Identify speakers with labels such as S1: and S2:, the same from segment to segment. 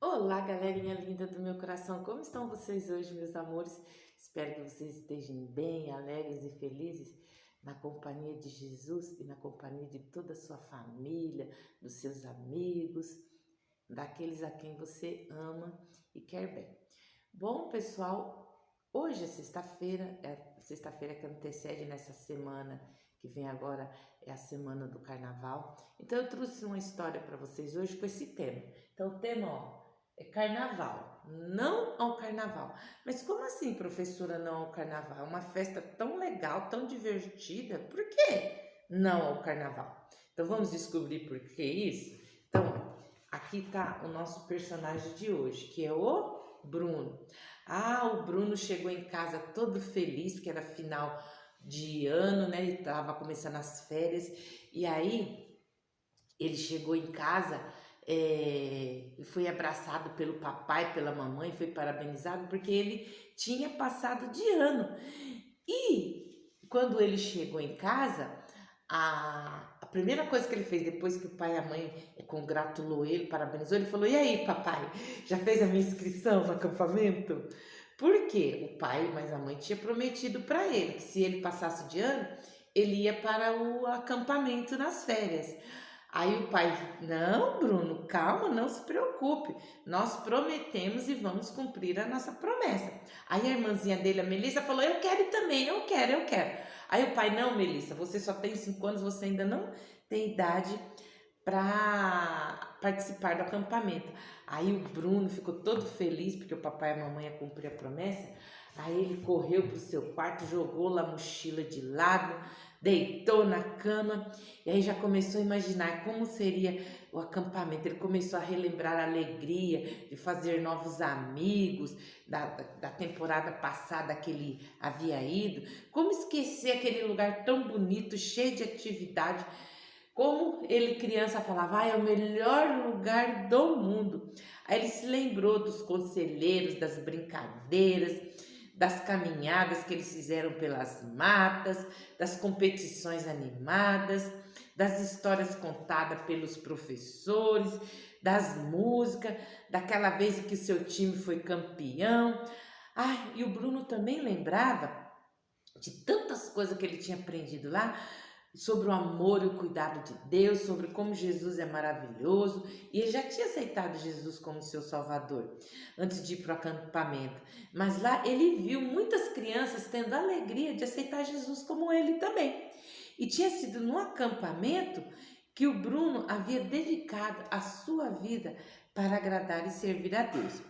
S1: Olá, galerinha linda do meu coração, como estão vocês hoje, meus amores? Espero que vocês estejam bem, alegres e felizes na companhia de Jesus e na companhia de toda a sua família, dos seus amigos, daqueles a quem você ama e quer bem. Bom, pessoal, hoje é sexta-feira que antecede nessa semana que vem agora, é a semana do carnaval. Então eu trouxe uma história para vocês hoje com esse tema. Então o tema, ó, é carnaval, não ao carnaval. Mas como assim, professora, não ao carnaval? É uma festa tão legal, tão divertida, por que não ao carnaval? Então vamos descobrir por que isso? Então, aqui está o nosso personagem de hoje, que é o Bruno. Ah, o Bruno chegou em casa todo feliz, porque era final de ano, né? Ele estava começando as férias, e aí ele chegou em casa e foi abraçado pelo papai, pela mamãe, foi parabenizado porque ele tinha passado de ano. E quando ele chegou em casa, a primeira coisa que ele fez depois que o pai e a mãe congratulou ele, parabenizou, ele falou: "E aí, papai, já fez a minha inscrição no acampamento?" Porque o pai, mas a mãe tinha prometido para ele que se ele passasse de ano, ele ia para o acampamento nas férias. Aí o pai, não, Bruno, calma, não se preocupe. Nós prometemos e vamos cumprir a nossa promessa. Aí a irmãzinha dele, a Melissa, falou: Eu quero ir também, eu quero, eu quero. Aí o pai, não, Melissa, você só tem 5 anos, você ainda não tem idade para participar do acampamento. Aí o Bruno ficou todo feliz porque o papai e a mamãe iam cumprir a promessa. Aí ele correu para o seu quarto, jogou lá a mochila de lado, deitou na cama e aí já começou a imaginar como seria o acampamento. Ele começou a relembrar a alegria de fazer novos amigos da temporada passada que ele havia ido. Como esquecer aquele lugar tão bonito, cheio de atividade, como ele criança falava, é o melhor lugar do mundo. Aí ele se lembrou dos conselheiros, das brincadeiras, das caminhadas que eles fizeram pelas matas, das competições animadas, das histórias contadas pelos professores, das músicas, daquela vez em que o seu time foi campeão. Ah, e o Bruno também lembrava de tantas coisas que ele tinha aprendido lá, sobre o amor e o cuidado de Deus, sobre como Jesus é maravilhoso, e ele já tinha aceitado Jesus como seu Salvador antes de ir para o acampamento. Mas lá ele viu muitas crianças tendo a alegria de aceitar Jesus como ele também. E tinha sido no acampamento que o Bruno havia dedicado a sua vida para agradar e servir a Deus.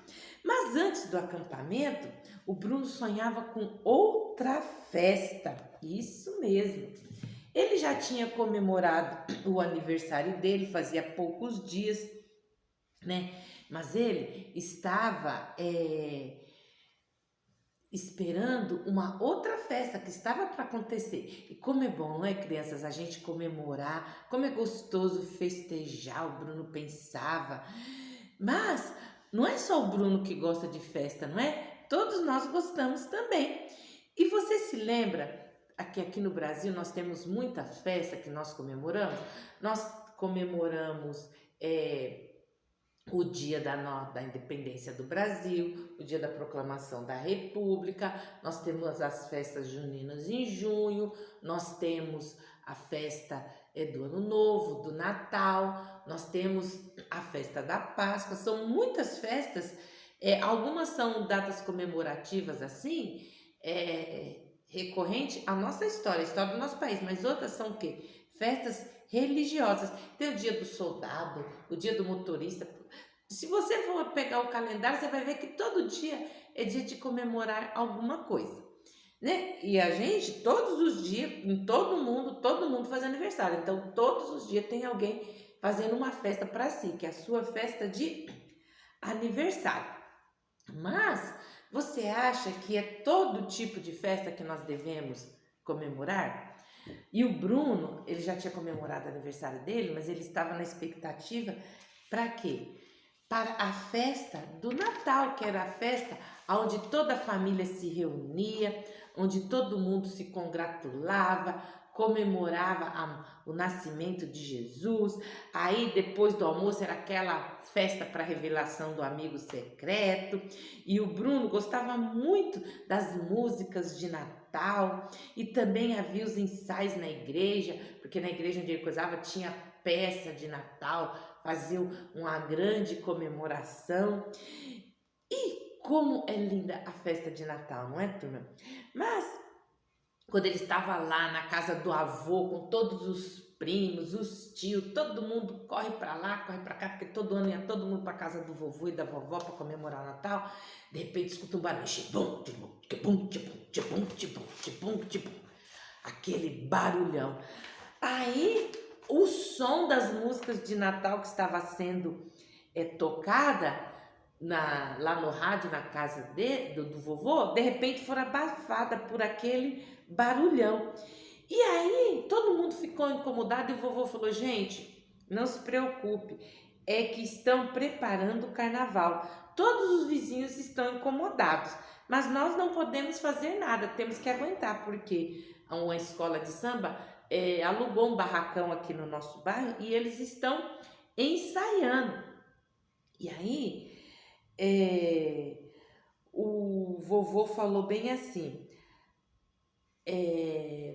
S1: Mas antes do acampamento, o Bruno sonhava com outra festa. Isso mesmo. Ele já tinha comemorado o aniversário dele, fazia poucos dias, né? Mas ele estava esperando uma outra festa que estava para acontecer. E como é bom, não é, crianças, a gente comemorar, como é gostoso festejar, o Bruno pensava. Mas não é só o Bruno que gosta de festa, não é? Todos nós gostamos também. E você se lembra aqui no Brasil nós temos muita festa que nós comemoramos? Nós comemoramos o dia da independência do Brasil, o dia da proclamação da República, nós temos as festas juninas em junho, nós temos a festa do Ano Novo, do Natal, nós temos a festa da Páscoa, são muitas festas, algumas são datas comemorativas assim, recorrente à nossa história, a história do nosso país, mas outras são o quê? Festas religiosas. Tem o dia do soldado, o dia do motorista. Se você for pegar o calendário, você vai ver que todo dia é dia de comemorar alguma coisa, né? E a gente, todos os dias, em todo mundo faz aniversário. Então, todos os dias tem alguém fazendo uma festa para si, que é a sua festa de aniversário. Mas você acha que é todo tipo de festa que nós devemos comemorar? E o Bruno, ele já tinha comemorado o aniversário dele, mas ele estava na expectativa para quê? Para a festa do Natal, que era a festa onde toda a família se reunia, onde todo mundo se congratulava, comemorava o nascimento de Jesus. Aí depois do almoço era aquela festa para revelação do amigo secreto. E o Bruno gostava muito das músicas de Natal e também havia os ensaios na igreja, porque na igreja onde ele coisava tinha peça de Natal, faziam uma grande comemoração. E como é linda a festa de Natal, não é, turma? Mas quando ele estava lá na casa do avô, com todos os primos, os tios, todo mundo corre para lá, corre para cá, porque todo ano ia todo mundo para casa do vovô e da vovó para comemorar o Natal. De repente escuta um barulho, tibum, tibum, tibum, tibum, tibum, tibum, tibum, tibum, aquele barulhão. Aí o som das músicas de Natal que estava sendo tocada lá no rádio, na casa do vovô, de repente foi abafada por aquele barulhão. E aí todo mundo ficou incomodado e o vovô falou: gente, não se preocupe, é que estão preparando o carnaval. Todos os vizinhos estão incomodados, mas nós não podemos fazer nada, temos que aguentar, porque uma escola de samba alugou um barracão aqui no nosso bairro e eles estão ensaiando. E aí o vovô falou bem assim: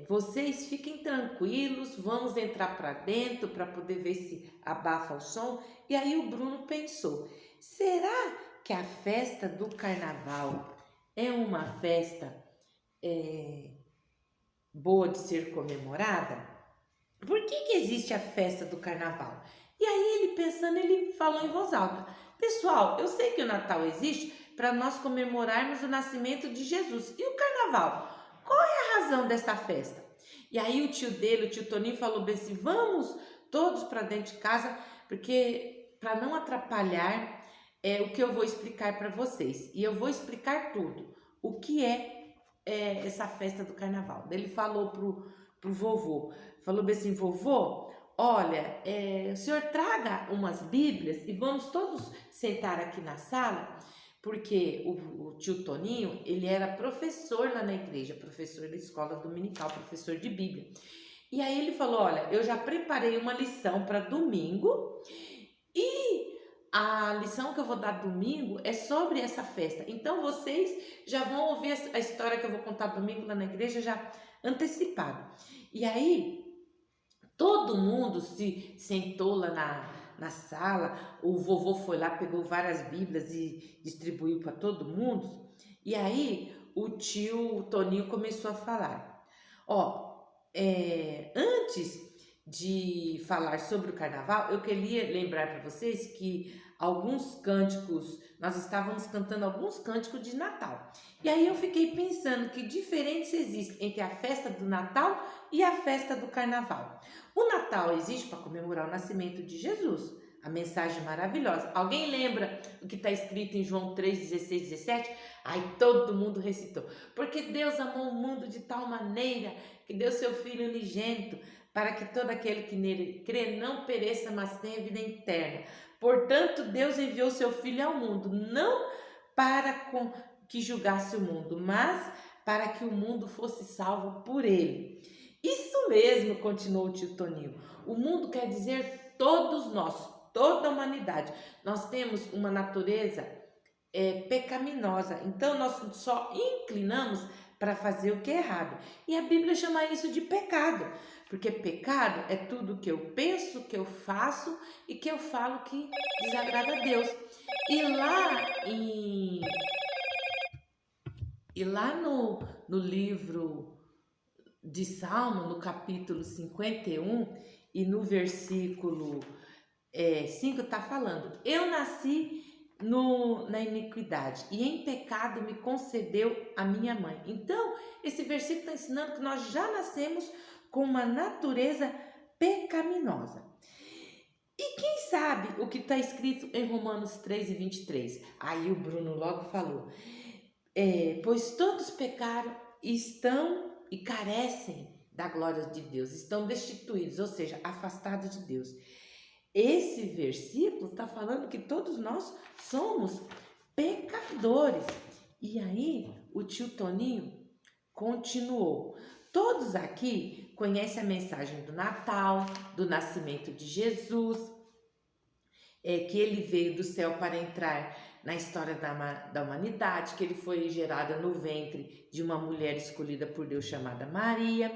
S1: vocês fiquem tranquilos, vamos entrar para dentro para poder ver se abafa o som. E aí o Bruno pensou: será que a festa do carnaval é uma festa boa de ser comemorada? Por que existe a festa do carnaval? E aí ele pensando, ele falou em voz alta: pessoal, eu sei que o Natal existe para nós comemorarmos o nascimento de Jesus. E o carnaval? Qual é a razão desta festa? E aí o tio dele, o tio Toninho, falou bem assim: vamos todos para dentro de casa, porque para não atrapalhar o que eu vou explicar para vocês. E eu vou explicar tudo. O que é essa festa do carnaval? Ele falou pro vovô, falou bem assim: vovô, olha, o senhor traga umas bíblias e vamos todos sentar aqui na sala, porque o tio Toninho, ele era professor lá na igreja, professor da escola dominical, professor de Bíblia. E aí ele falou: olha, eu já preparei uma lição para domingo e a lição que eu vou dar domingo é sobre essa festa. Então vocês já vão ouvir a história que eu vou contar domingo lá na igreja já antecipado. E aí todo mundo se sentou lá na sala, o vovô foi lá, pegou várias bíblias e distribuiu para todo mundo. E aí o tio Toninho começou a falar: antes de falar sobre o carnaval, eu queria lembrar para vocês que alguns cânticos, nós estávamos cantando alguns cânticos de Natal. E aí eu fiquei pensando que diferença existe entre a festa do Natal e a festa do carnaval. O Natal existe para comemorar o nascimento de Jesus, a mensagem maravilhosa. Alguém lembra o que está escrito em João 3, 16, 17? Aí todo mundo recitou: porque Deus amou o mundo de tal maneira que deu seu Filho unigênito, para que todo aquele que nele crê não pereça, mas tenha vida eterna. Portanto, Deus enviou seu Filho ao mundo, não para que julgasse o mundo, mas para que o mundo fosse salvo por ele. Isso mesmo, continuou o tio Toninho. O mundo quer dizer todos nós, toda a humanidade. Nós temos uma natureza pecaminosa, então nós só inclinamos para fazer o que é errado. E a Bíblia chama isso de pecado, porque pecado é tudo que eu penso, que eu faço e que eu falo que desagrada a Deus. E lá no livro de Salmo, no capítulo 51 e no versículo 5 está falando: eu nasci na iniquidade e em pecado me concebeu a minha mãe. Então, esse versículo está ensinando que nós já nascemos com uma natureza pecaminosa. E quem sabe o que está escrito em Romanos 3 e 23? Aí o Bruno logo falou: pois todos pecaram e estão e carecem da glória de Deus, estão destituídos, ou seja, afastados de Deus. Esse versículo está falando que todos nós somos pecadores. E aí o tio Toninho continuou: todos aqui conhece a mensagem do Natal, do nascimento de Jesus, que ele veio do céu para entrar na história da humanidade, que ele foi gerado no ventre de uma mulher escolhida por Deus chamada Maria,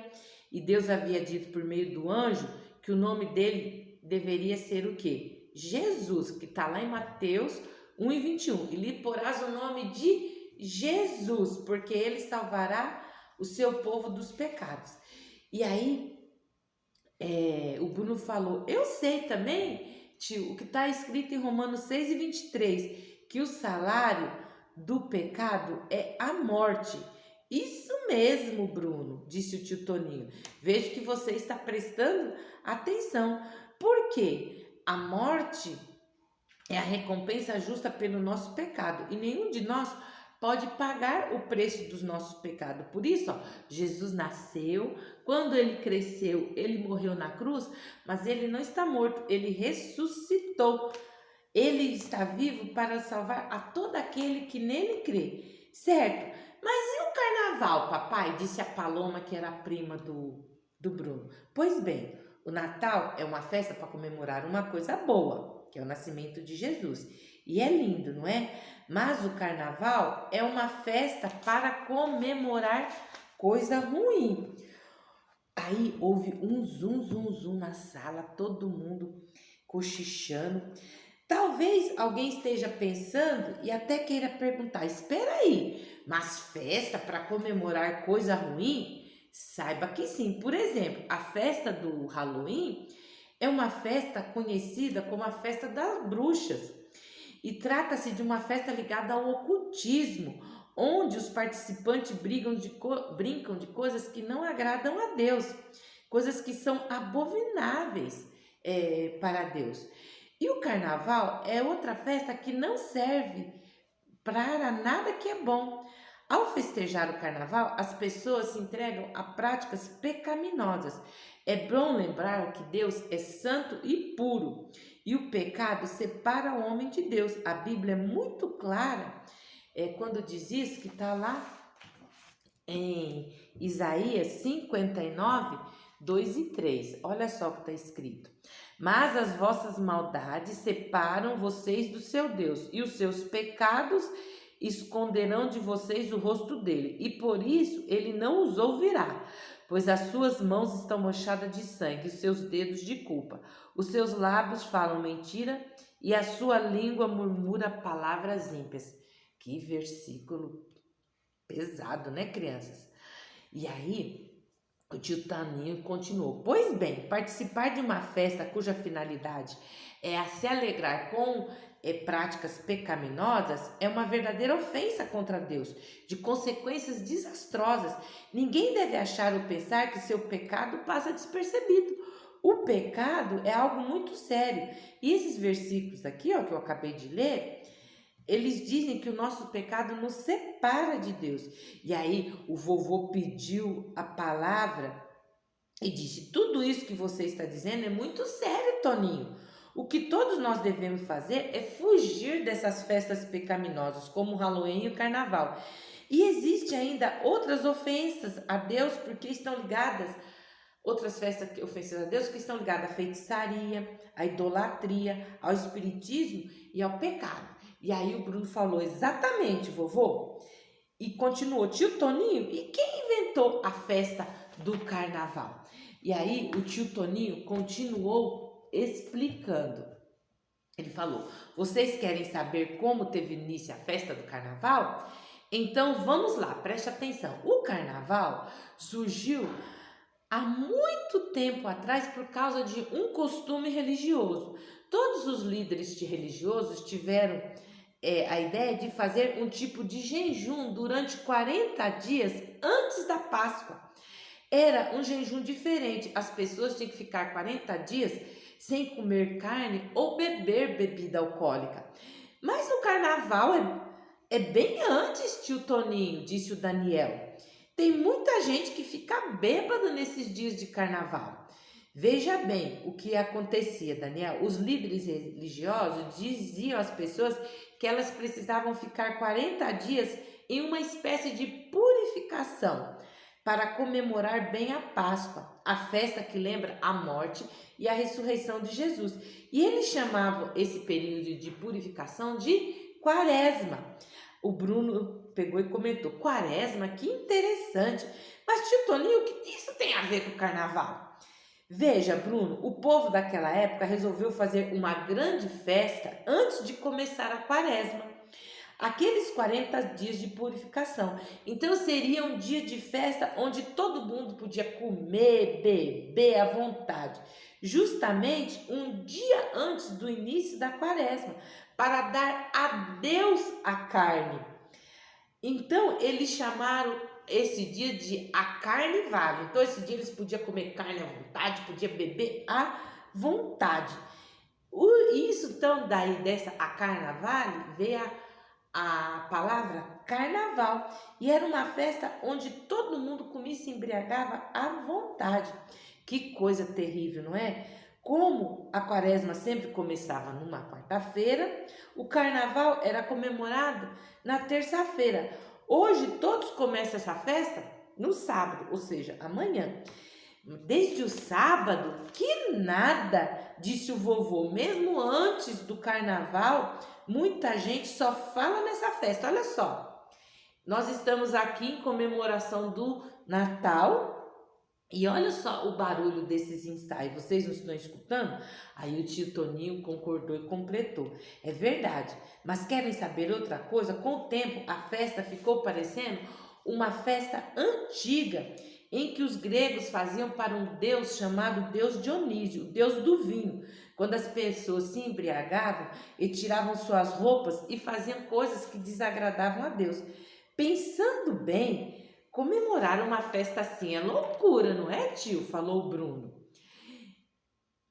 S1: e Deus havia dito por meio do anjo que o nome dele deveria ser o quê? Jesus, que está lá em Mateus 1:21. E lhe porás o nome de Jesus, porque ele salvará o seu povo dos pecados. E aí, o Bruno falou, eu sei também, tio, o que está escrito em Romanos 6:23, que o salário do pecado é a morte. Isso mesmo, Bruno, disse o tio Toninho. Vejo que você está prestando atenção. Por quê? A morte é a recompensa justa pelo nosso pecado. E nenhum de nós pode pagar o preço dos nossos pecados. Por isso, Jesus nasceu, quando ele cresceu, ele morreu na cruz, mas ele não está morto, ele ressuscitou. Ele está vivo para salvar a todo aquele que nele crê, certo? Mas e o carnaval, papai? Disse a Paloma, que era a prima do Bruno. Pois bem, o Natal é uma festa para comemorar uma coisa boa, que é o nascimento de Jesus. E é lindo, não é? Mas o carnaval é uma festa para comemorar coisa ruim. Aí houve um zum na sala, todo mundo cochichando. Talvez alguém esteja pensando e até queira perguntar, espera aí, mas festa para comemorar coisa ruim? Saiba que sim. Por exemplo, a festa do Halloween é uma festa conhecida como a festa das bruxas. E trata-se de uma festa ligada ao ocultismo, onde os participantes brincam de coisas que não agradam a Deus, coisas que são abomináveis para Deus. E o carnaval é outra festa que não serve para nada que é bom. Ao festejar o carnaval, as pessoas se entregam a práticas pecaminosas. É bom lembrar que Deus é santo e puro, e o pecado separa o homem de Deus. A Bíblia é muito clara quando diz isso, que está lá em Isaías 59, 2 e 3. Olha só o que está escrito. Mas as vossas maldades separam vocês do seu Deus, e os seus pecados esconderão de vocês o rosto dele, e por isso ele não os ouvirá, pois as suas mãos estão manchadas de sangue, os seus dedos de culpa. Os seus lábios falam mentira, e a sua língua murmura palavras ímpias. Que versículo pesado, né, crianças? E aí, o tio Taninho continuou. Pois bem, participar de uma festa cuja finalidade é a se alegrar com práticas pecaminosas é uma verdadeira ofensa contra Deus, de consequências desastrosas. Ninguém deve achar ou pensar que seu pecado passa despercebido. O pecado é algo muito sério. E esses versículos aqui, que eu acabei de ler, eles dizem que o nosso pecado nos separa de Deus. E aí o vovô pediu a palavra e disse, tudo isso que você está dizendo é muito sério, Toninho. O que todos nós devemos fazer é fugir dessas festas pecaminosas, como o Halloween e o Carnaval. E existe ainda outras ofensas a Deus, porque estão ligadas, outras festas ofensas a Deus que estão ligadas à feitiçaria, à idolatria, ao espiritismo e ao pecado. E aí o Bruno falou, exatamente, vovô. E continuou, tio Toninho, e quem inventou a festa do carnaval? E aí o tio Toninho continuou explicando. Ele falou, vocês querem saber como teve início a festa do carnaval? Então vamos lá, preste atenção. O carnaval surgiu há muito tempo atrás por causa de um costume religioso. Todos os líderes religiosos tiveram a ideia de fazer um tipo de jejum durante 40 dias antes da Páscoa. Era um jejum diferente. As pessoas tinham que ficar 40 dias sem comer carne ou beber bebida alcoólica. Mas o carnaval é bem antes, tio Toninho, disse o Daniel. Tem muita gente que fica bêbada nesses dias de carnaval. Veja bem o que acontecia, Daniel. Os líderes religiosos diziam às pessoas que elas precisavam ficar 40 dias em uma espécie de purificação para comemorar bem a Páscoa. a festa que lembra a morte e a ressurreição de Jesus. E eles chamavam esse período de purificação de Quaresma. O Bruno pegou e comentou: Quaresma, que interessante. Mas, tio Toninho, o que isso tem a ver com o carnaval? Veja, Bruno, o povo daquela época resolveu fazer uma grande festa antes de começar a Quaresma. Aqueles 40 dias de purificação. Então seria um dia de festa onde todo mundo podia comer, beber à vontade. Justamente um dia antes do início da Quaresma, para dar a Deus a carne. Então eles chamaram esse dia de a carne vale. Então esse dia eles podiam comer carne à vontade, podiam beber à vontade. Isso então daí dessa a carnavale veio a palavra carnaval, e era uma festa onde todo mundo comia e se embriagava à vontade. Que coisa terrível, não é? Como a Quaresma sempre começava numa quarta-feira, o carnaval era comemorado na terça-feira. Hoje todos começam essa festa no sábado, ou seja, amanhã. Desde o sábado, que nada, disse o vovô. Mesmo antes do carnaval, muita gente só fala nessa festa. Olha só, nós estamos aqui em comemoração do Natal e olha só o barulho desses ensaios. Vocês não estão escutando? Aí o tio Toninho concordou e completou. É verdade, mas querem saber outra coisa? Com o tempo, a festa ficou parecendo uma festa antiga, em que os gregos faziam para um deus chamado Deus Dionísio, o deus do vinho, quando as pessoas se embriagavam e tiravam suas roupas e faziam coisas que desagradavam a Deus. Pensando bem, comemorar uma festa assim é loucura, não é, tio? Falou o Bruno.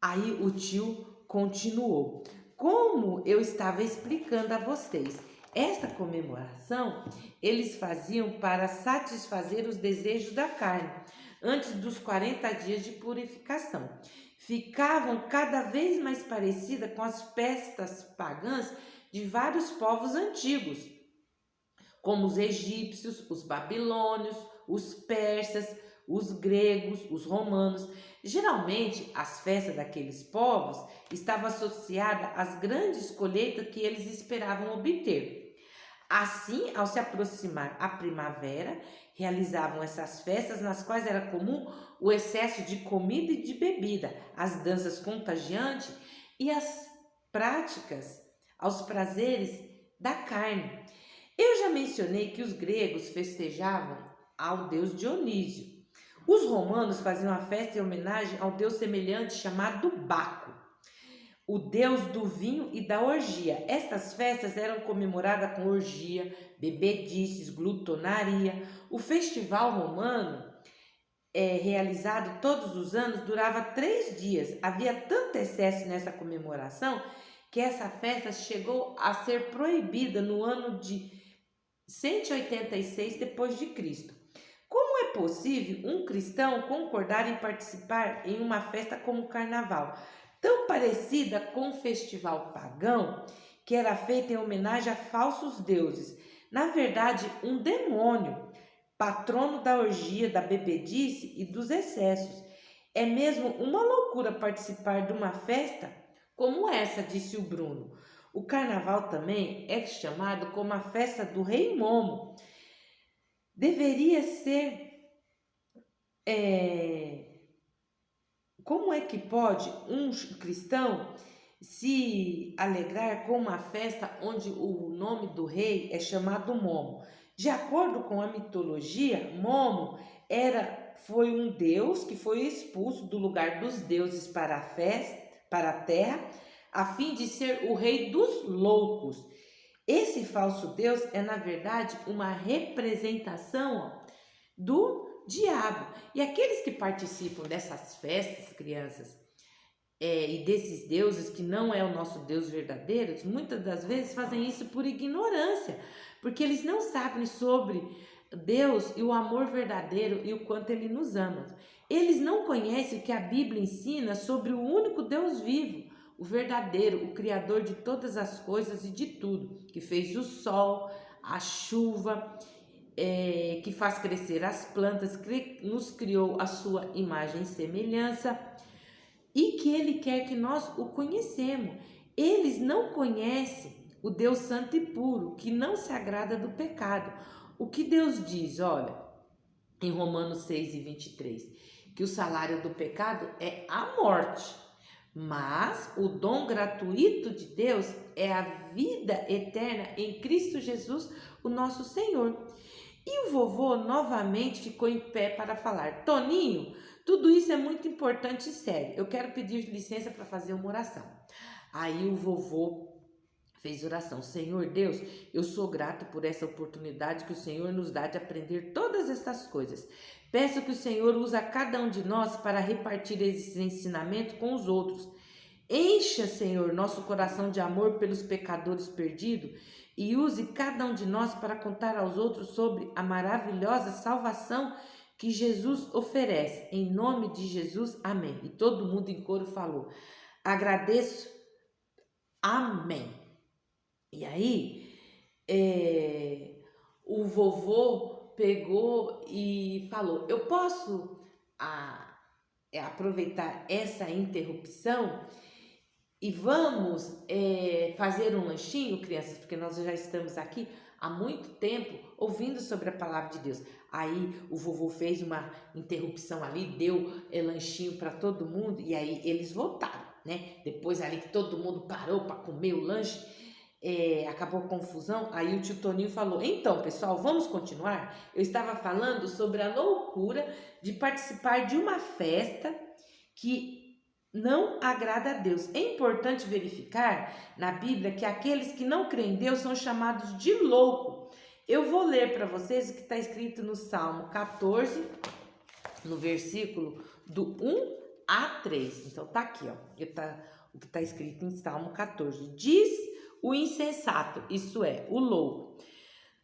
S1: Aí o tio continuou. Como eu estava explicando a vocês, esta comemoração eles faziam para satisfazer os desejos da carne, antes dos 40 dias de purificação. Ficavam cada vez mais parecidas com as festas pagãs de vários povos antigos, como os egípcios, os babilônios, os persas, os gregos, os romanos. Geralmente, as festas daqueles povos estavam associadas às grandes colheitas que eles esperavam obter. Assim, ao se aproximar a primavera, realizavam essas festas nas quais era comum o excesso de comida e de bebida, as danças contagiantes e as práticas aos prazeres da carne. Eu já mencionei que os gregos festejavam ao deus Dionísio. Os romanos faziam a festa em homenagem ao deus semelhante chamado Baco, o deus do vinho e da orgia. Estas festas eram comemoradas com orgia, bebedices, glutonaria. O festival romano, realizado todos os anos, durava 3 dias. Havia tanto excesso nessa comemoração que essa festa chegou a ser proibida no ano de 186 depois de Cristo. Como é possível um cristão concordar em participar em uma festa como o carnaval, tão parecida com um festival pagão que era feito em homenagem a falsos deuses? Na verdade, um demônio, patrono da orgia, da bebedice e dos excessos. É mesmo uma loucura participar de uma festa como essa, disse o Bruno. O carnaval também é chamado como a festa do rei Momo. Deveria ser... Como é que pode um cristão se alegrar com uma festa onde o nome do rei é chamado Momo? De acordo com a mitologia, Momo foi um deus que foi expulso do lugar dos deuses para a terra, a fim de ser o rei dos loucos. Esse falso deus é, na verdade, uma representação do diabo. E aqueles que participam dessas festas, crianças, e desses deuses que não é o nosso Deus verdadeiro, muitas das vezes fazem isso por ignorância, porque eles não sabem sobre Deus e o amor verdadeiro e o quanto Ele nos ama. Eles não conhecem o que a Bíblia ensina sobre o único Deus vivo, o verdadeiro, o Criador de todas as coisas e de tudo, que fez o sol, a chuva que faz crescer as plantas, que nos criou a sua imagem e semelhança, e que Ele quer que nós o conhecemos. Eles não conhecem o Deus santo e puro, que não se agrada do pecado. O que Deus diz, olha, em Romanos 6:23, que o salário do pecado é a morte, mas o dom gratuito de Deus é a vida eterna em Cristo Jesus, o nosso Senhor. E o vovô novamente ficou em pé para falar: Toninho, tudo isso é muito importante e sério. Eu quero pedir licença para fazer uma oração. Aí o vovô fez oração. Senhor Deus, eu sou grato por essa oportunidade que o Senhor nos dá de aprender todas estas coisas. Peço que o Senhor use cada um de nós para repartir esses ensinamentos com os outros. Encha, Senhor, nosso coração de amor pelos pecadores perdidos e use cada um de nós para contar aos outros sobre a maravilhosa salvação que Jesus oferece. Em nome de Jesus, amém. E todo mundo em coro falou: agradeço, amém. E aí, o vovô pegou e falou: eu posso aproveitar essa interrupção e vamos fazer um lanchinho, crianças, porque nós já estamos aqui há muito tempo ouvindo sobre a palavra de Deus. Aí o vovô fez uma interrupção ali, deu lanchinho para todo mundo e aí eles voltaram, né? Depois ali que todo mundo parou para comer o lanche, acabou a confusão. Aí o tio Toninho falou: então, pessoal, vamos continuar? Eu estava falando sobre a loucura de participar de uma festa que não agrada a Deus. É importante verificar na Bíblia que aqueles que não creem em Deus são chamados de louco. Eu vou ler para vocês o que está escrito no Salmo 14, no versículo do 1 a 3. Então tá aqui, ó, o que está escrito em Salmo 14. Diz o insensato, isso é, o louco: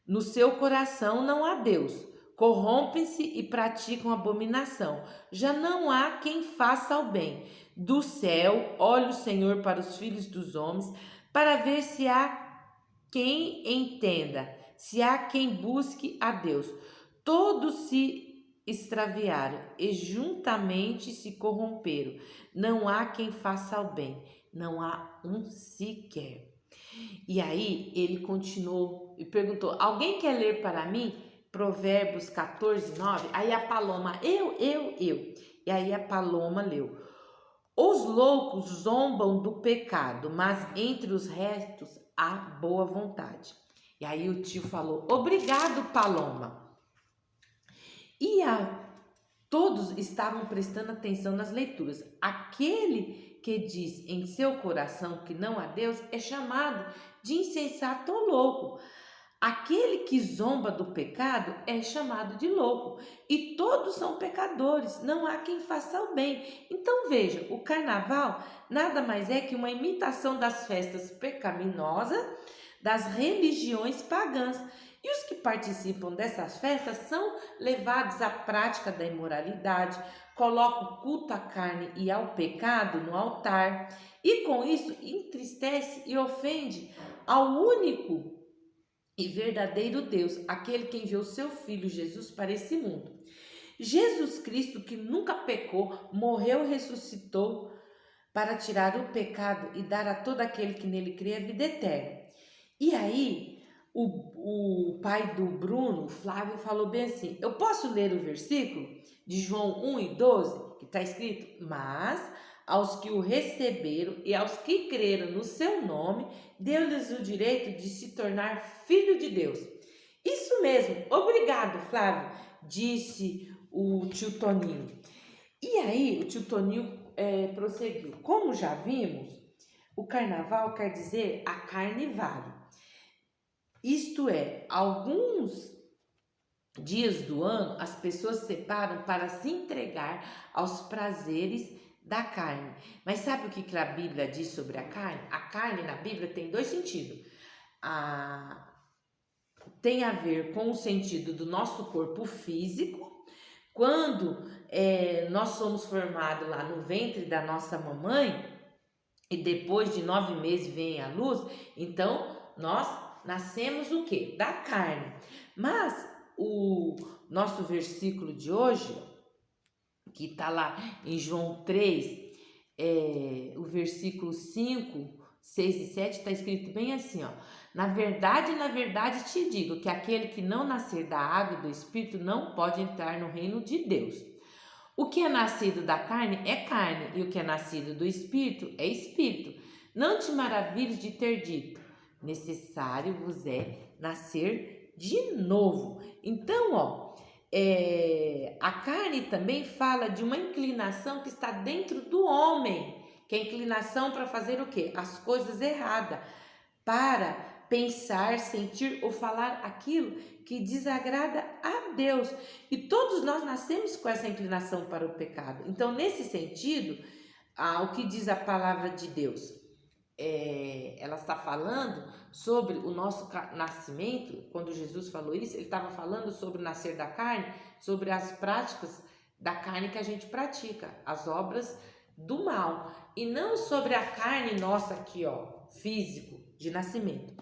S1: no seu coração não há Deus. Corrompem-se e praticam abominação. Já não há quem faça o bem. Do céu olha o Senhor para os filhos dos homens, para ver se há quem entenda, se há quem busque a Deus. Todos se extraviaram e juntamente se corromperam. Não há quem faça o bem, não há um sequer. E aí ele continuou e perguntou: alguém quer ler para mim Provérbios 14:9? Aí a Paloma: eu. E aí a Paloma leu: os loucos zombam do pecado, mas entre os restos há boa vontade. E aí o tio falou: obrigado, Paloma. E todos estavam prestando atenção nas leituras. Aquele que diz em seu coração que não há Deus é chamado de insensato ou louco. Aquele que zomba do pecado é chamado de louco. E todos são pecadores, não há quem faça o bem. Então veja, o carnaval nada mais é que uma imitação das festas pecaminosas das religiões pagãs. E os que participam dessas festas são levados à prática da imoralidade, colocam o culto à carne e ao pecado no altar, e com isso entristece e ofende ao único e verdadeiro Deus, aquele que enviou seu Filho Jesus para esse mundo. Jesus Cristo, que nunca pecou, morreu e ressuscitou para tirar o pecado e dar a todo aquele que nele crê a vida eterna. E aí, o pai do Bruno, Flávio, falou bem assim: eu posso ler o versículo de João 1:12, que está escrito: mas aos que o receberam e aos que creram no seu nome, deu-lhes o direito de se tornar filho de Deus. Isso mesmo, obrigado, Flávio, disse o tio Toninho. E aí o tio Toninho prosseguiu: como já vimos, o carnaval quer dizer a carne vale. Isto é, alguns dias do ano as pessoas separam para se entregar aos prazeres da carne. Mas sabe o que a Bíblia diz sobre a carne? A carne na Bíblia tem dois sentidos. Tem a ver com o sentido do nosso corpo físico, quando nós somos formados lá no ventre da nossa mamãe e depois de 9 meses vem a luz, então nós nascemos o quê? Da carne. Mas o nosso versículo de hoje, que está lá em João 3, o versículo 5, 6 e 7, está escrito bem assim, ó. Na verdade te digo que aquele que não nascer da água e do Espírito não pode entrar no reino de Deus. O que é nascido da carne é carne, e o que é nascido do Espírito é Espírito. Não te maravilhes de ter dito, necessário vos é nascer de novo. Então, ó, a carne também fala de uma inclinação que está dentro do homem, que é a inclinação para fazer o quê? As coisas erradas, para pensar, sentir ou falar aquilo que desagrada a Deus. E todos nós nascemos com essa inclinação para o pecado. Então, nesse sentido, o que diz a palavra de Deus? Ela está falando sobre o nosso nascimento. Quando Jesus falou isso, ele estava falando sobre o nascer da carne, sobre as práticas da carne que a gente pratica, as obras do mal, e não sobre a carne nossa aqui, ó, físico, de nascimento.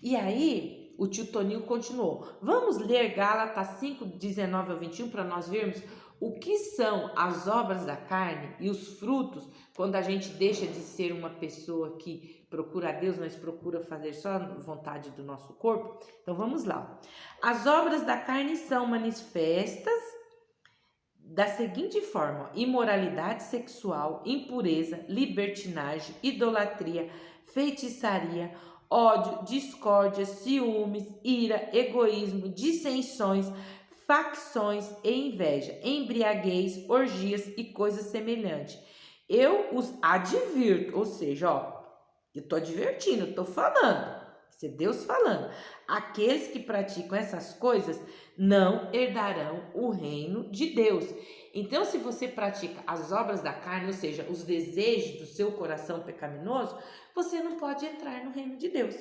S1: E aí, o tio Toninho continuou. Vamos ler Gálatas 5, 19 ao 21 para nós vermos o que são as obras da carne e os frutos quando a gente deixa de ser uma pessoa que procura a Deus, mas procura fazer só a vontade do nosso corpo. Então vamos lá. As obras da carne são manifestas da seguinte forma: imoralidade sexual, impureza, libertinagem, idolatria, feitiçaria, ódio, discórdia, ciúmes, ira, egoísmo, dissensões, facções e inveja, embriaguez, orgias e coisas semelhantes. Eu os advirto, ou seja, ó, eu tô advertindo, eu tô falando, isso é Deus falando. Aqueles que praticam essas coisas não herdarão o reino de Deus. Então, se você pratica as obras da carne, ou seja, os desejos do seu coração pecaminoso, você não pode entrar no reino de Deus.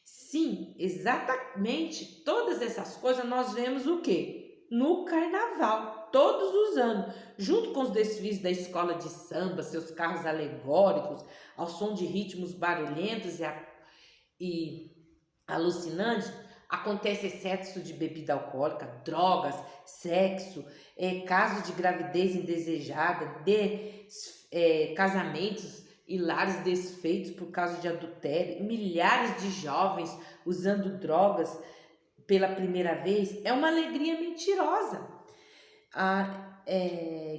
S1: Sim, exatamente todas essas coisas nós vemos o quê? No carnaval, todos os anos, junto com os desfiles da escola de samba, seus carros alegóricos, ao som de ritmos barulhentos e alucinantes, acontece excesso de bebida alcoólica, drogas, sexo, casos de gravidez indesejada, casamentos e lares desfeitos por causa de adultério, milhares de jovens usando drogas pela primeira vez. É uma alegria mentirosa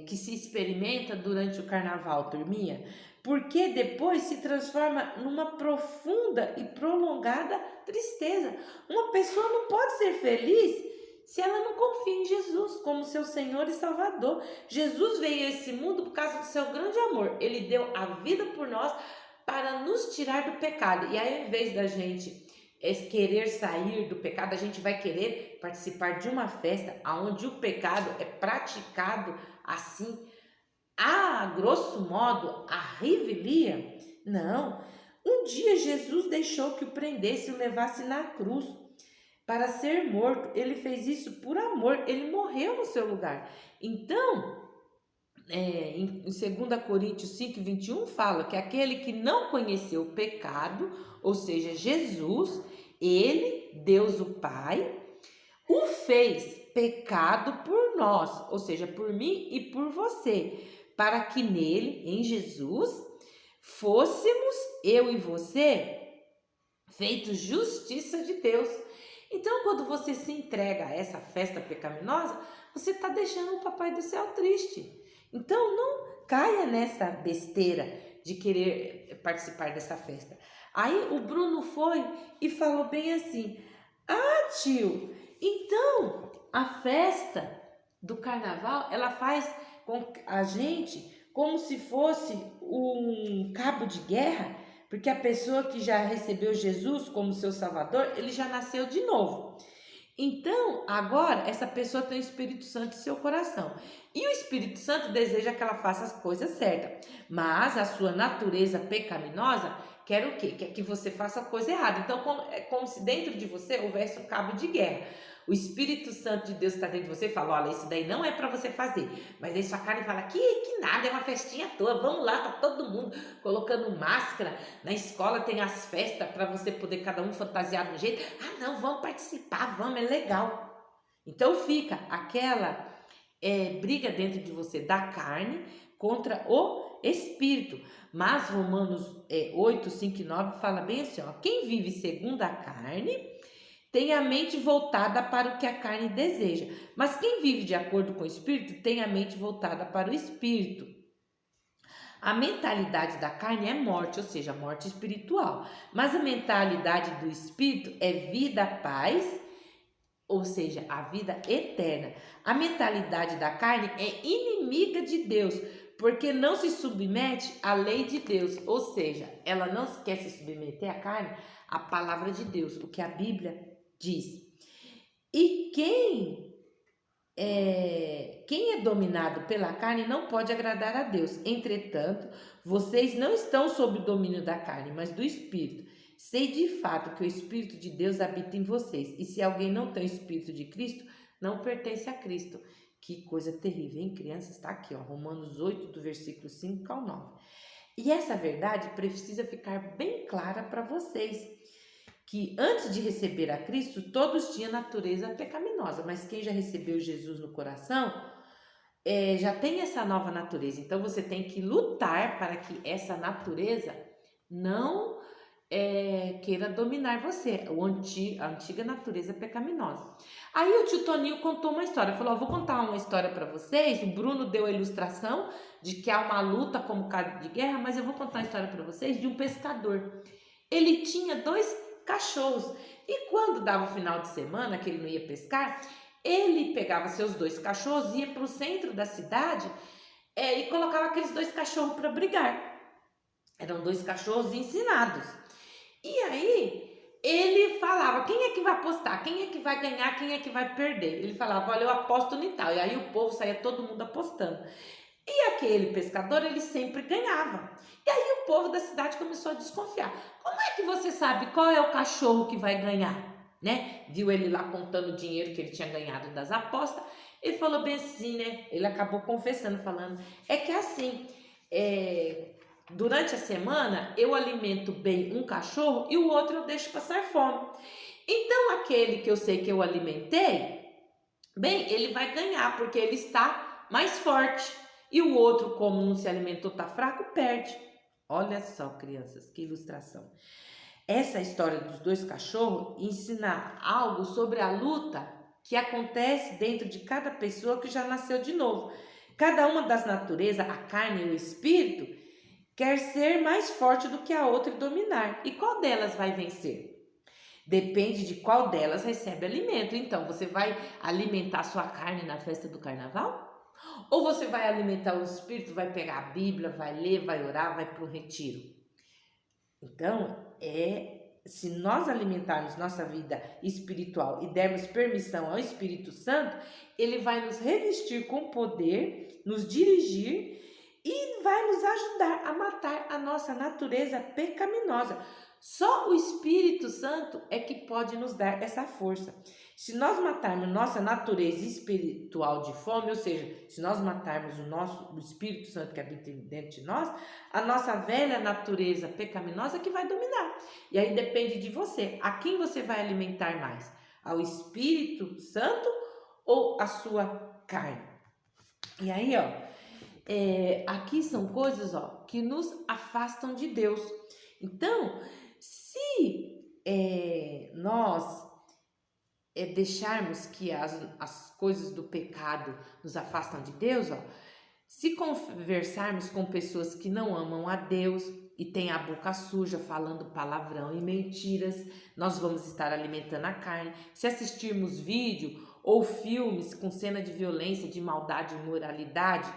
S1: que se experimenta durante o carnaval, turminha, porque depois se transforma numa profunda e prolongada tristeza. Uma pessoa não pode ser feliz se ela não confia em Jesus como seu Senhor e Salvador. Jesus veio a esse mundo por causa do seu grande amor. Ele deu a vida por nós para nos tirar do pecado. E aí, ao invés da gente querer sair do pecado, a gente vai querer participar de uma festa onde o pecado é praticado assim, a grosso modo, a revelia. Não. Um dia Jesus deixou que o prendesse e o levasse na cruz para ser morto. Ele fez isso por amor. Ele morreu no seu lugar. Então, em 2 Coríntios 5, 21, fala que aquele que não conheceu o pecado, ou seja, Jesus, ele, Deus o Pai, o fez pecado por nós, ou seja, por mim e por você, para que nele, em Jesus, fôssemos, eu e você, feitos justiça de Deus. Então, quando você se entrega a essa festa pecaminosa, você está deixando o Papai do Céu triste. Então, não caia nessa besteira de querer participar dessa festa. Aí o Bruno foi e falou bem assim: ah, tio, então a festa do carnaval, ela faz com a gente como se fosse um cabo de guerra, porque a pessoa que já recebeu Jesus como seu Salvador, ele já nasceu de novo. Então, agora, essa pessoa tem o Espírito Santo em seu coração. E o Espírito Santo deseja que ela faça as coisas certas. Mas a sua natureza pecaminosa quer o quê? Quer que você faça a coisa errada. Então, é como se dentro de você houvesse um cabo de guerra. O Espírito Santo de Deus está dentro de você e fala: olha, isso daí não é para você fazer. Mas aí sua carne fala: que nada, é uma festinha toda. Vamos lá, tá todo mundo colocando máscara. Na escola tem as festas para você poder cada um fantasiar de um jeito. Ah, não, vamos participar, vamos, é legal. Então fica aquela briga dentro de você da carne contra o espírito. Mas Romanos 8, 5 e 9 fala bem assim, ó, quem vive segundo a carne tem a mente voltada para o que a carne deseja, mas quem vive de acordo com o espírito tem a mente voltada para o espírito. A mentalidade da carne é morte, ou seja, morte espiritual, mas a mentalidade do espírito é vida, paz, ou seja, a vida eterna. A mentalidade da carne é inimiga de Deus, porque não se submete à lei de Deus, ou seja, ela não quer se submeter à carne, à palavra de Deus, o que a Bíblia diz. E quem é dominado pela carne não pode agradar a Deus. Entretanto, vocês não estão sob o domínio da carne, mas do Espírito. Sei de fato que o Espírito de Deus habita em vocês. E se alguém não tem o Espírito de Cristo, não pertence a Cristo. Que coisa terrível, hein, crianças? Está aqui, ó, Romanos 8, do versículo 5 ao 9. E essa verdade precisa ficar bem clara para vocês. Que antes de receber a Cristo, todos tinham natureza pecaminosa, mas quem já recebeu Jesus no coração, já tem essa nova natureza. Então você tem que lutar para que essa natureza não queira dominar você, a antiga natureza pecaminosa. Aí o tio Toninho contou uma história, falou, vou contar uma história para vocês, o Bruno deu a ilustração de que há uma luta como cabo de guerra, mas eu vou contar uma história para vocês de um pescador. Ele tinha 2 cachorros. E quando dava o final de semana, que ele não ia pescar, ele pegava seus 2 cachorros, ia para o centro da cidade e colocava aqueles 2 cachorros para brigar. Eram 2 cachorros ensinados. E aí ele falava, quem é que vai apostar? Quem é que vai ganhar? Quem é que vai perder? Ele falava, olha, eu aposto no tal. E aí o povo saía todo mundo apostando. E aquele pescador, ele sempre ganhava. E aí o povo da cidade começou a desconfiar. Como é que você sabe qual é o cachorro que vai ganhar? Né? Viu ele lá contando o dinheiro que ele tinha ganhado das apostas. Ele falou bem assim, né? Ele acabou confessando, falando. É que assim, durante a semana eu alimento bem um cachorro e o outro eu deixo passar fome. Então aquele que eu sei que eu alimentei, bem, ele vai ganhar porque ele está mais forte. E o outro, como não se alimentou, tá fraco, perde. Olha só, crianças, que ilustração. Essa história dos 2 cachorros ensina algo sobre a luta que acontece dentro de cada pessoa que já nasceu de novo. Cada uma das naturezas, a carne e o espírito, quer ser mais forte do que a outra e dominar. E qual delas vai vencer? Depende de qual delas recebe alimento. Então, você vai alimentar sua carne na festa do carnaval? Ou você vai alimentar o espírito, vai pegar a Bíblia, vai ler, vai orar, vai para o retiro? Então, se nós alimentarmos nossa vida espiritual e dermos permissão ao Espírito Santo, ele vai nos revestir com poder, nos dirigir e vai nos ajudar a matar a nossa natureza pecaminosa. Só o Espírito Santo é que pode nos dar essa força. Se nós matarmos nossa natureza espiritual de fome, ou seja, se nós matarmos o Espírito Santo que habita dentro de nós, a nossa velha natureza pecaminosa que vai dominar. E aí depende de você. A quem você vai alimentar mais? Ao Espírito Santo ou a sua carne? E aí, aqui são coisas, que nos afastam de Deus. Então, se nós deixarmos que as coisas do pecado nos afastam de Deus, se conversarmos com pessoas que não amam a Deus e têm a boca suja, falando palavrão e mentiras, nós vamos estar alimentando a carne. Se assistirmos vídeo ou filmes com cena de violência, de maldade e imoralidade,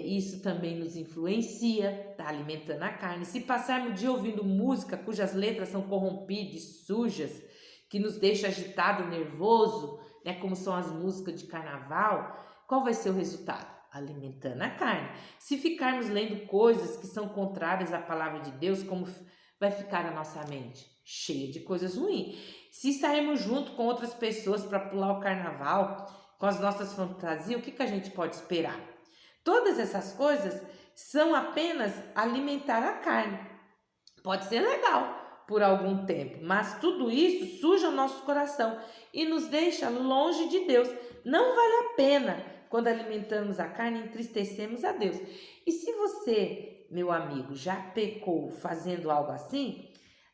S1: isso também nos influencia, está alimentando a carne. Se passarmos o dia ouvindo música cujas letras são corrompidas, sujas, que nos deixa agitado, nervoso, né, como são as músicas de carnaval, qual vai ser o resultado? Alimentando a carne. Se ficarmos lendo coisas que são contrárias à palavra de Deus, como vai ficar a nossa mente? Cheia de coisas ruins. Se sairmos junto com outras pessoas para pular o carnaval, com as nossas fantasias, o que a gente pode esperar? Todas essas coisas são apenas alimentar a carne. Pode ser legal, por algum tempo, mas tudo isso suja o nosso coração e nos deixa longe de Deus. Não vale a pena. Quando alimentamos a carne, entristecemos a Deus. E se você, meu amigo, já pecou fazendo algo assim,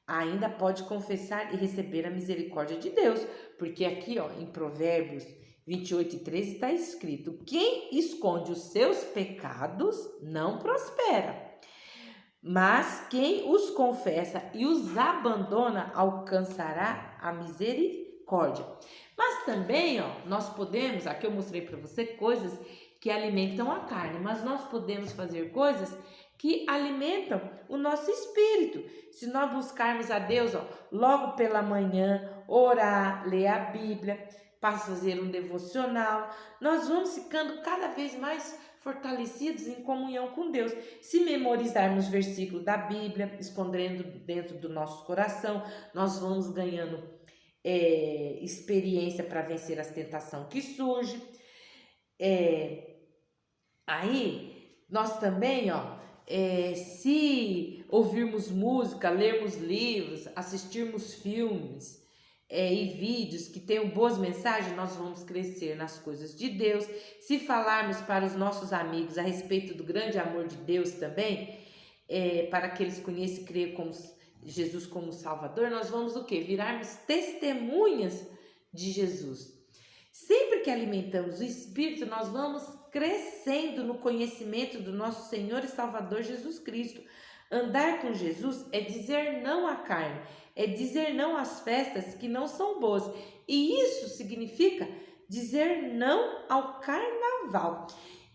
S1: ainda pode confessar e receber a misericórdia de Deus. Porque aqui, ó, em Provérbios 28:13 está escrito: quem esconde os seus pecados não prospera, mas quem os confessa e os abandona alcançará a misericórdia. Mas também, ó, nós podemos, aqui eu mostrei para você coisas que alimentam a carne, mas nós podemos fazer coisas que alimentam o nosso espírito. Se nós buscarmos a Deus, ó, logo pela manhã, orar, ler a Bíblia, fazer um devocional, nós vamos ficando cada vez mais fortalecidos em comunhão com Deus. Se memorizarmos versículos da Bíblia, escondendo dentro do nosso coração, nós vamos ganhando experiência para vencer as tentações que surgem. Aí, nós também, ó, se ouvirmos música, lermos livros, assistirmos filmes e vídeos que tenham boas mensagens, nós vamos crescer nas coisas de Deus. Se falarmos para os nossos amigos a respeito do grande amor de Deus também, para que eles conheçam e creiam como Jesus como Salvador, nós vamos o quê? Virarmos testemunhas de Jesus. Sempre que alimentamos o Espírito, nós vamos crescendo no conhecimento do nosso Senhor e Salvador Jesus Cristo. Andar com Jesus é dizer não à carne, é dizer não às festas que não são boas. E isso significa dizer não ao carnaval.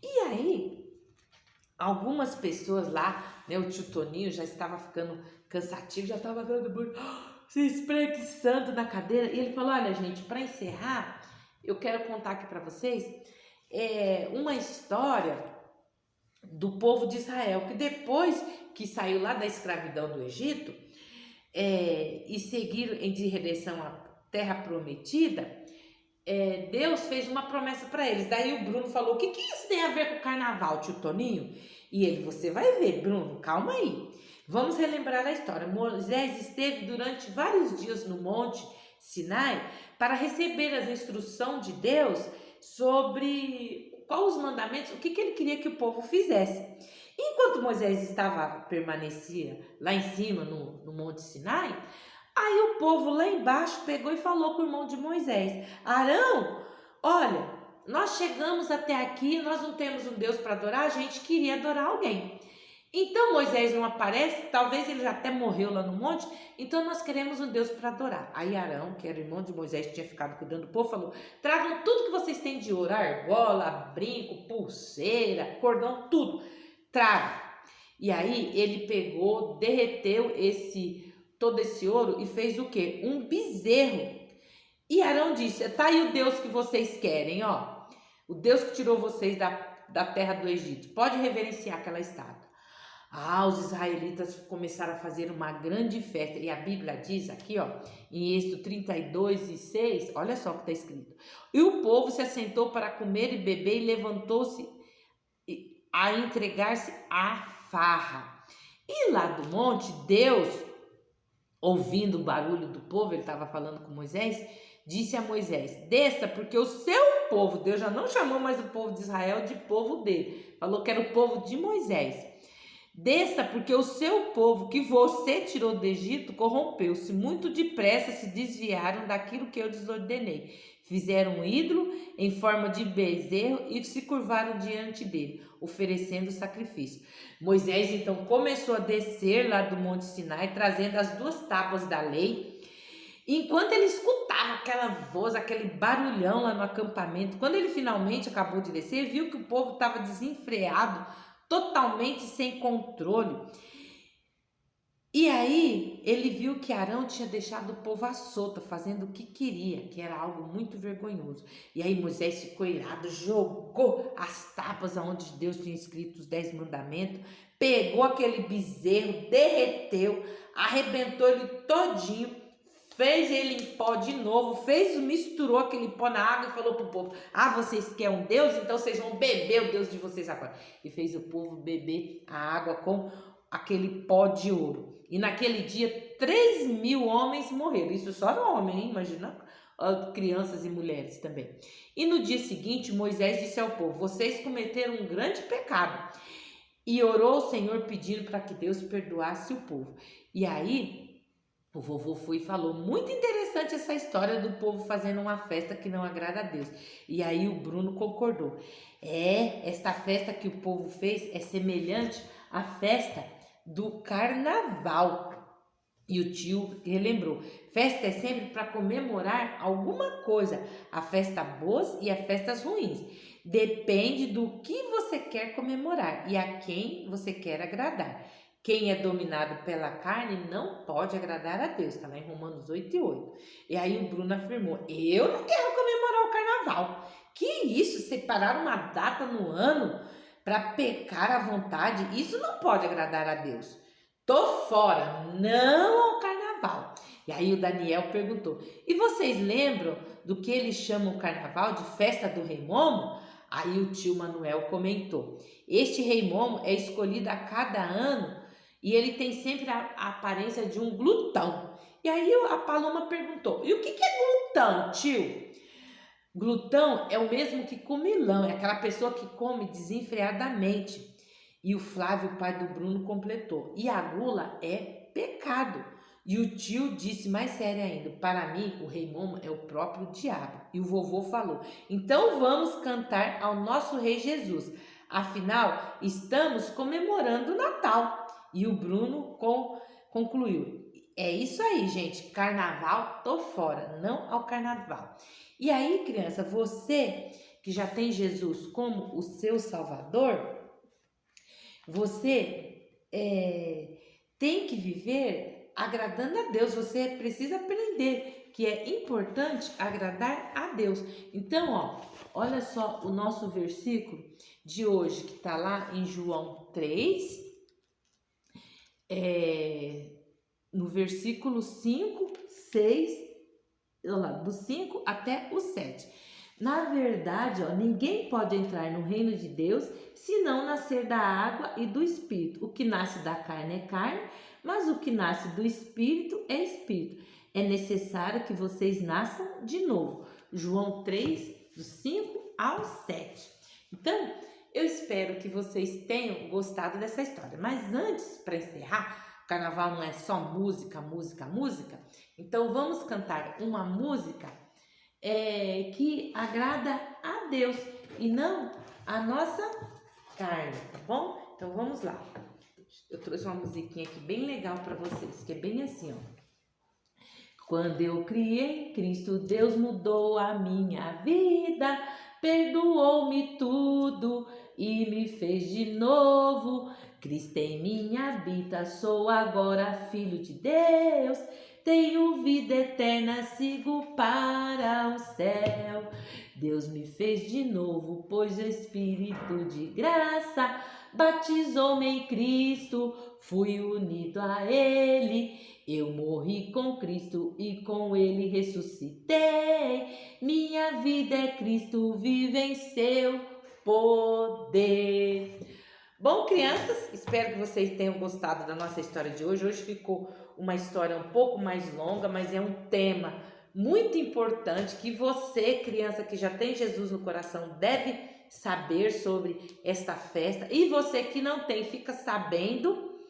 S1: E aí, algumas pessoas lá, né, o tio Toninho já estava ficando cansativo, já estava se espreguiçando na cadeira. E ele falou: olha, gente, para encerrar, eu quero contar aqui para vocês uma história do povo de Israel, que depois que saiu lá da escravidão do Egito e seguiram em direção à terra prometida, Deus fez uma promessa para eles. Daí o Bruno falou: o que isso tem a ver com o carnaval, tio Toninho? E ele: você vai ver, Bruno, calma aí. Vamos relembrar a história. Moisés esteve durante vários dias no monte Sinai para receber as instruções de Deus sobre quais os mandamentos, o que ele queria que o povo fizesse. Enquanto Moisés permanecia lá em cima no monte Sinai, aí o povo lá embaixo pegou e falou com o irmão de Moisés: Arão, olha, nós chegamos até aqui, nós não temos um Deus para adorar, a gente queria adorar alguém. Então Moisés não aparece, talvez ele já até morreu lá no monte, então nós queremos um Deus para adorar. Aí Arão, que era irmão de Moisés, que tinha ficado cuidando do povo, falou: tragam tudo que vocês têm de ouro, argola, brinco, pulseira, cordão, tudo, tragam. E aí ele pegou, derreteu todo esse ouro e fez o quê? Um bezerro. E Arão disse: tá aí o Deus que vocês querem, ó, o Deus que tirou vocês da terra do Egito, pode reverenciar aquela estátua. Os israelitas começaram a fazer uma grande festa. E a Bíblia diz aqui, ó, em Êxodo 32:6, olha só o que está escrito: e o povo se assentou para comer e beber e levantou-se a entregar-se à farra. E lá do monte, Deus, ouvindo o barulho do povo, ele estava falando com Moisés, disse a Moisés: desça, porque o seu povo, Deus já não chamou mais o povo de Israel de povo dele, falou que era o povo de Moisés. Desça, porque o seu povo que você tirou do Egito corrompeu-se, muito depressa se desviaram daquilo que eu lhes ordenei. Fizeram um ídolo em forma de bezerro e se curvaram diante dele, oferecendo sacrifício. Moisés então começou a descer lá do Monte Sinai, trazendo as 2 tábuas da lei. Enquanto ele escutava aquela voz, aquele barulhão lá no acampamento, quando ele finalmente acabou de descer, viu que o povo estava desenfreado, totalmente sem controle. E aí ele viu que Arão tinha deixado o povo à solta, fazendo o que queria, que era algo muito vergonhoso. E aí Moisés ficou irado, jogou as tábuas onde Deus tinha escrito os 10 mandamentos, pegou aquele bezerro, derreteu, arrebentou ele todinho, fez ele em pó de novo, misturou aquele pó na água e falou para o povo: vocês querem um Deus? Então vocês vão beber o Deus de vocês agora. E fez o povo beber a água com aquele pó de ouro. E naquele dia 3.000 homens morreram. Isso só era homem, hein? Imagina crianças e mulheres também. E no dia seguinte Moisés disse ao povo: vocês cometeram um grande pecado. E orou ao Senhor pedindo para que Deus perdoasse o povo. E aí o vovô foi e falou: muito interessante essa história do povo fazendo uma festa que não agrada a Deus. E aí o Bruno concordou. Esta festa que o povo fez é semelhante à festa do carnaval. E o tio relembrou: festa é sempre para comemorar alguma coisa. Há festas boas e há festas ruins. Depende do que você quer comemorar e a quem você quer agradar. Quem é dominado pela carne não pode agradar a Deus. Está lá em Romanos 8:8. E aí o Bruno afirmou: eu não quero comemorar o carnaval. Que isso? Separar uma data no ano para pecar à vontade? Isso não pode agradar a Deus. Tô fora, não ao carnaval. E aí o Daniel perguntou: e vocês lembram do que eles chamam o carnaval de festa do Rei Momo? Aí o tio Manuel comentou: este Rei Momo é escolhido a cada ano e ele tem sempre a aparência de um glutão. E aí a Paloma perguntou: e o que é glutão, tio? Glutão é o mesmo que comilão, é aquela pessoa que come desenfreadamente. E o Flávio, pai do Bruno, completou: e a gula é pecado. E o tio disse mais sério ainda: para mim, o Rei Momo é o próprio diabo. E o vovô falou: então vamos cantar ao nosso Rei Jesus. Afinal, estamos comemorando o Natal. E o Bruno concluiu: é isso aí, gente. Carnaval, tô fora, não ao carnaval. E aí, criança, você que já tem Jesus como o seu Salvador, você tem que viver agradando a Deus. Você precisa aprender que é importante agradar a Deus. Então, olha só o nosso versículo de hoje, que está lá em João 3, no versículo 5, 6, do 5 até o 7. Na verdade, ninguém pode entrar no reino de Deus se não nascer da água e do Espírito. O que nasce da carne é carne, mas o que nasce do Espírito é Espírito. É necessário que vocês nasçam de novo. João 3, do 5 ao 7. Então, eu espero que vocês tenham gostado dessa história. Mas antes, para encerrar, o carnaval não é só música, música, música. Então, vamos cantar uma música que agrada a Deus e não a nossa carne, tá bom? Então vamos lá. Eu trouxe uma musiquinha aqui bem legal para vocês, que é bem assim, Quando eu criei em Cristo, Deus mudou a minha vida, perdoou-me tudo e me fez de novo. Cristo em mim habita, sou agora filho de Deus. Tenho vida eterna, sigo para o céu. Deus me fez de novo, pois o Espírito de graça batizou-me em Cristo, fui unido a Ele. Eu morri com Cristo e com Ele ressuscitei. Minha vida é Cristo, vive em seu poder. Bom, crianças, espero que vocês tenham gostado da nossa história de hoje. Hoje ficou uma história um pouco mais longa, mas é um tema muito importante que você, criança que já tem Jesus no coração, deve saber sobre esta festa. E você que não tem, fica sabendo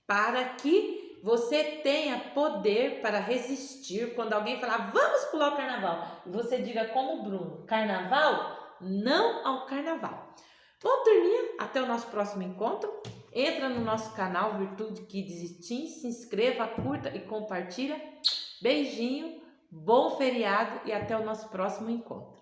S1: para que você tenha poder para resistir quando alguém falar: vamos pular o carnaval. E você diga como Bruno: carnaval? Não ao carnaval. Bom, turminha, até o nosso próximo encontro. Entra no nosso canal Virtude Kids Teen, se inscreva, curta e compartilha. Beijinho, bom feriado e até o nosso próximo encontro.